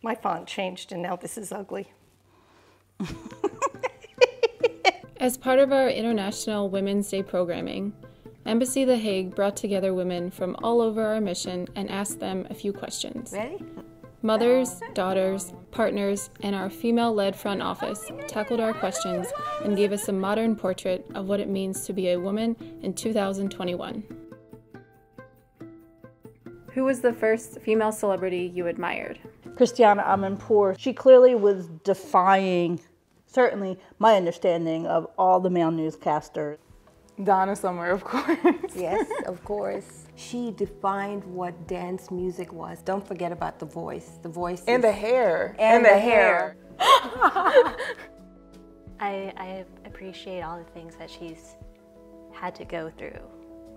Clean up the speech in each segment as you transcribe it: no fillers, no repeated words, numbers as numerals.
My font changed and now this is ugly. As part of our International Women's Day programming, Embassy The Hague brought together women from all over our mission and asked them a few questions. Ready? Mothers, daughters, partners, and our female-led front office tackled our questions and gave us a modern portrait of what it means to be a woman in 2021. Who was the first female celebrity you admired? Christiane Amanpour. She clearly was defying, certainly, my understanding of all the male newscasters. Donna Summer, of course. Yes, of course. She defined what dance music was. Don't forget about the voice. The voice And the hair. And the hair. I appreciate all the things that she's had to go through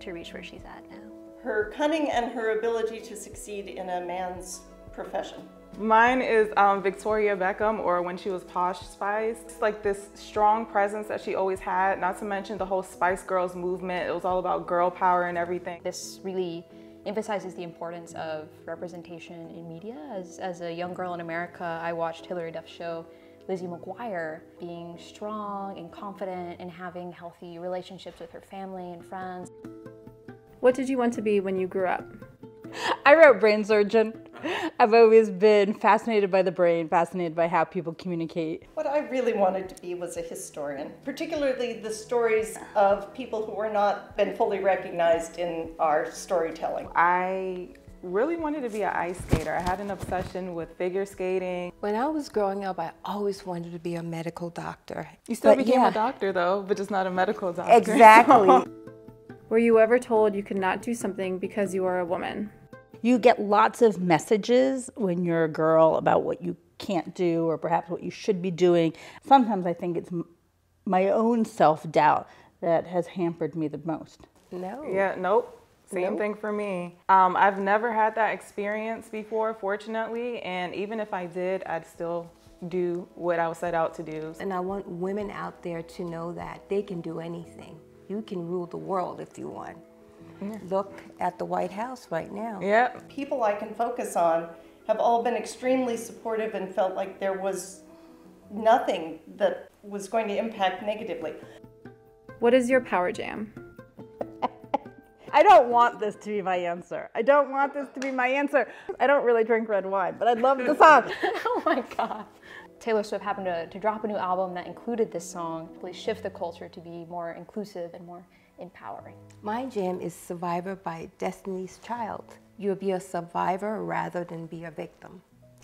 to reach where she's at now. Her cunning and her ability to succeed in a man's profession. Mine is Victoria Beckham, or when she was Posh Spice. It's like this strong presence that she always had, not to mention the whole Spice Girls movement. It was all about girl power and everything. This really emphasizes the importance of representation in media. As a young girl in America, I watched Hilary Duff's show, Lizzie McGuire, being strong and confident and having healthy relationships with her family and friends. What did you want to be when you grew up? I wrote brain surgeon. I've always been fascinated by the brain, fascinated by how people communicate. What I really wanted to be was a historian, particularly the stories of people who were not been fully recognized in our storytelling. I really wanted to be an ice skater. I had an obsession with figure skating. When I was growing up, I always wanted to be a medical doctor. You still became a doctor though, but just not a medical doctor. Exactly. So. Were you ever told you could not do something because you are a woman? You get lots of messages when you're a girl about what you can't do or perhaps what you should be doing. Sometimes I think it's my own self-doubt that has hampered me the most. No. Yeah, nope. Same thing for me. I've never had that experience before, fortunately, and even if I did, I'd still do what I was set out to do. And I want women out there to know that they can do anything. You can rule the world if you want. Yeah. Look at the White House right now. Yeah. People I can focus on have all been extremely supportive and felt like there was nothing that was going to impact negatively. What is your power jam? I don't want this to be my answer. I don't want this to be my answer. I don't really drink red wine, but I love the song. Oh my God. Taylor Swift happened to drop a new album that included this song, really shift the culture to be more inclusive and more empowering. My jam is Survivor by Destiny's Child. You'll be a survivor rather than be a victim.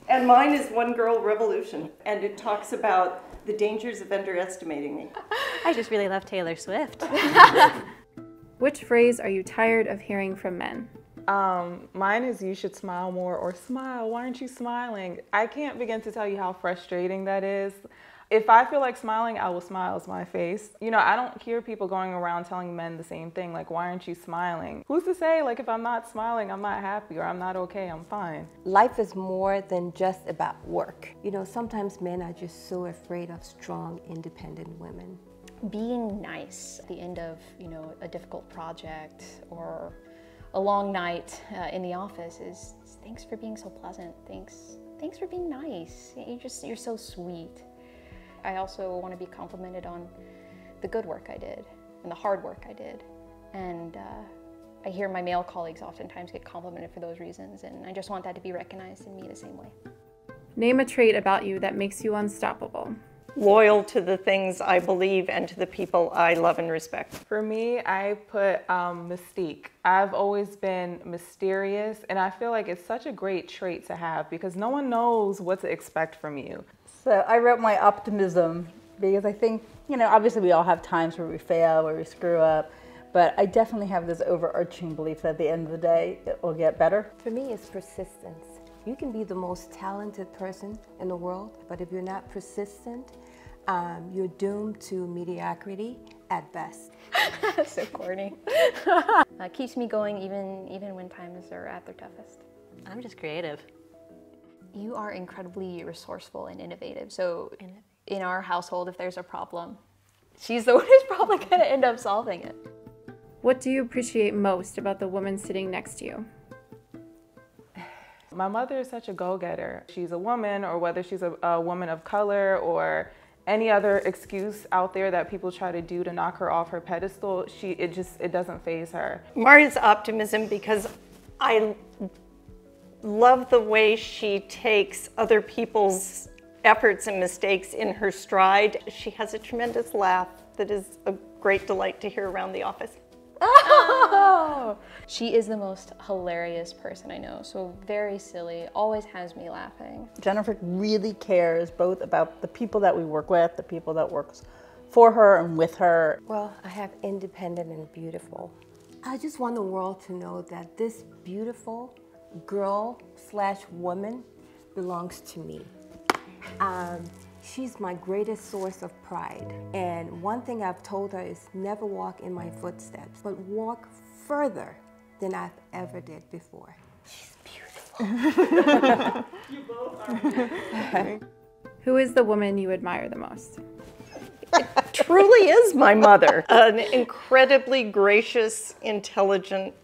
And mine is One Girl Revolution, and it talks about the dangers of underestimating me. I just really love Taylor Swift. Which phrase are you tired of hearing from men? Mine is you should smile more, or smile, why aren't you smiling? I can't begin to tell you how frustrating that is. If I feel like smiling, I will smile as my face. You know, I don't hear people going around telling men the same thing, like, why aren't you smiling? Who's to say, like, if I'm not smiling, I'm not happy, or I'm not okay, I'm fine. Life is more than just about work. You know, sometimes men are just so afraid of strong, independent women. Being nice at the end of, you know, a difficult project or a long night in the office is thanks for being so pleasant. Thanks for being nice. You're so sweet. I also want to be complimented on the good work I did and the hard work I did. And I hear my male colleagues oftentimes get complimented for those reasons, and I just want that to be recognized in me the same way. Name a trait about you that makes you unstoppable. Loyal to the things I believe and to the people I love and respect. For me, I put mystique. I've always been mysterious, and I feel like it's such a great trait to have because no one knows what to expect from you. So I wrote my optimism because I think, you know, obviously we all have times where we fail, where we screw up, but I definitely have this overarching belief that at the end of the day, it will get better. For me, it's persistence. You can be the most talented person in the world, but if you're not persistent, you're doomed to mediocrity at best. So corny. Keeps me going even when times are at their toughest. I'm just creative. You are incredibly resourceful and innovative. So in our household, if there's a problem, she's the one who's probably going to end up solving it. What do you appreciate most about the woman sitting next to you? My mother is such a go-getter. She's a woman, or whether she's a woman of color or any other excuse out there that people try to do to knock her off her pedestal, it doesn't faze her. Maria's optimism, because I love the way she takes other people's efforts and mistakes in her stride. She has a tremendous laugh that is a great delight to hear around the office. Oh! She is the most hilarious person I know, so very silly, always has me laughing. Jennifer really cares both about the people that we work with, the people that works for her and with her. Well, I have independent and beautiful. I just want the world to know that this beautiful girl/woman belongs to me. She's my greatest source of pride. And one thing I've told her is never walk in my footsteps, but walk further than I've ever did before. She's beautiful. You both are. Who is the woman you admire the most? It truly is my mother. An incredibly gracious, intelligent,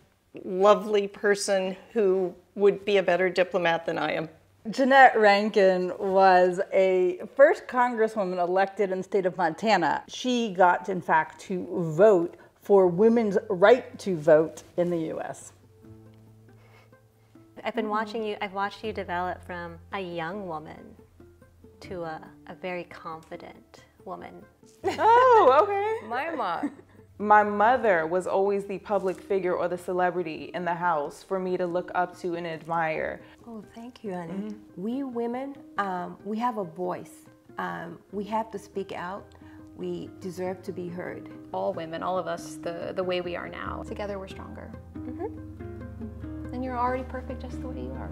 lovely person who would be a better diplomat than I am. Jeanette Rankin was a first congresswoman elected in the state of Montana. She got, in fact, to vote for women's right to vote in the U.S. I've been watching you, I've watched you develop from a young woman to a very confident woman. Oh, okay. My mom. My mother was always the public figure or the celebrity in the house for me to look up to and admire. Oh, thank you, honey. We women, we have a voice. We have to speak out. We deserve to be heard. All women, all of us, the way we are now. Together we're stronger. And you're already perfect just the way you are.